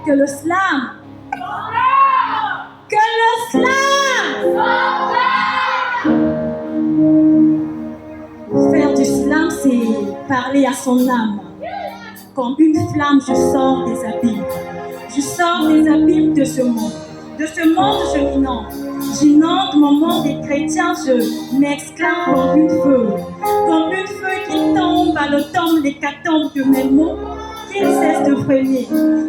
Que le slam. Que le slam. Faire du slam, c'est parler à son âme. Comme une flamme, je sors des abîmes. Je sors des abîmes de ce monde. De ce monde, je m'inonde. J'inonde mon monde des chrétiens, je m'exclame comme une feuille. Comme une feuille qui tombe à l'automne, l'hécatombe de mes mots, qui ne cesse de frémir.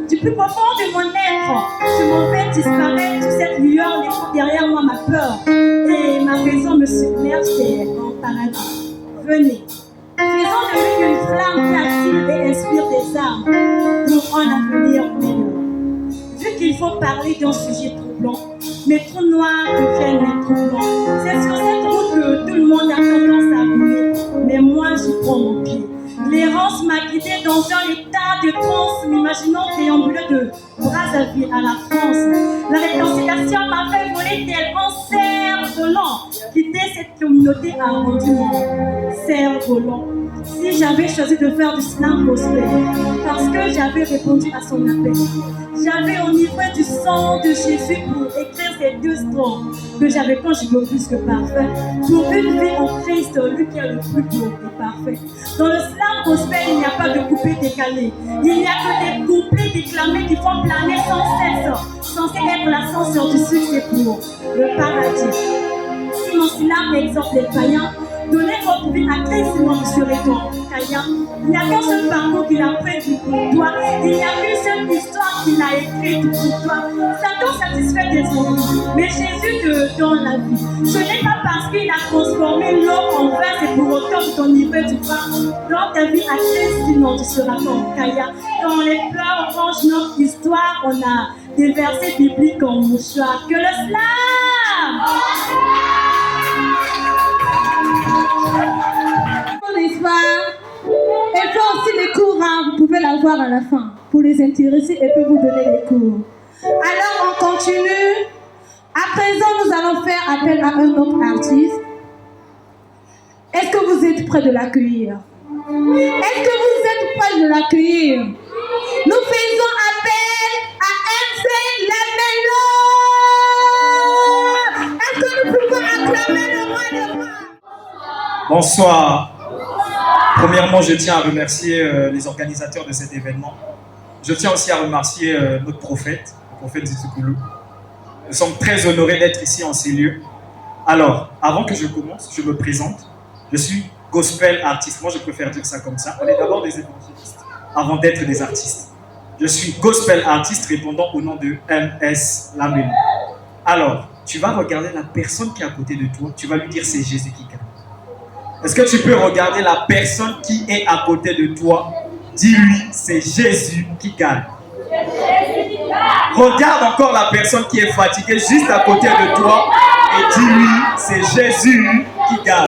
Du plus profond de mon être, je m'en vais disparaître. Toute cette lueur laisse derrière moi ma peur. Et ma raison me submerge, c'est en paradis. Venez. Faisons de lui une flamme qui attire et inspire des âmes pour un avenir meilleur. Vu qu'il faut parler d'un sujet troublant, mes trous noirs deviennent mes trous blancs. C'est sur cette route que tout le monde a tendance à rouler, mais moi j'y prends mon pied. L'errance m'a guidé dans un état de transe, m'imaginant déambuler de Brazzaville à la France. La réconciliation m'a fait voler tel un cerf-volant. Quitter cette communauté a rendu mon cerf-volant. Si j'avais choisi de faire du slam gospel, parce que j'avais répondu à son appel, j'avais enivré du sang de Jésus pour écrire ces deux strophes que j'avais conjuguées plus que parfait. Pour une vie en Christ, lui qui est le plus beau et parfait. Dans le slam gospel, il n'y a pas de couplet décalé. Il n'y a que des couplets déclamés qui font planer sans cesse, censé être l'ascenseur du succès pour le paradis. Si mon slam exhorte les païens, donnez votre vie à Christ, sinon vous serez donc caïen. Il n'y a qu'un seul parcours qu'il a prévu pour toi. Il n'y a qu'une seule histoire qu'il a écrite pour toi. Satan satisfait des envies, mais Jésus te donne la vie. Ce n'est pas parce qu'il a transformé l'eau en vin, c'est pour autant que ton niveau du vin. Dans ta vie à Christ, sinon tu seras comme caïen. Quand les pleurs rangent notre histoire, on a des versets bibliques en mouchoir. Que le slam! Et puis aussi les cours, hein, vous pouvez la voir à la fin pour les intéresser et peut vous donner les cours. Alors on continue. À présent, nous allons faire appel à un autre artiste. Est-ce que vous êtes prêts de l'accueillir? Est-ce que vous êtes prêts de l'accueillir? Nous faisons appel à MC Lamelo. Est-ce que nous pouvons acclamer le roi de roi? Bonsoir. Premièrement, je tiens à remercier les organisateurs de cet événement. Je tiens aussi à remercier notre prophète, le prophète Zizoukoulou. Nous sommes très honorés d'être ici en ces lieux. Alors, avant que je commence, je me présente. Je suis gospel artiste. Moi, je préfère dire ça comme ça. On est d'abord des évangélistes avant d'être des artistes. Je suis gospel artiste répondant au nom de MS Lamelo. Alors, tu vas regarder la personne qui est à côté de toi. Tu vas lui dire c'est Jésus qui gagne. Est-ce que tu peux regarder la personne qui est à côté de toi? Dis-lui, c'est Jésus qui gagne. Regarde encore la personne qui est fatiguée juste à côté de toi et dis-lui, c'est Jésus qui gagne.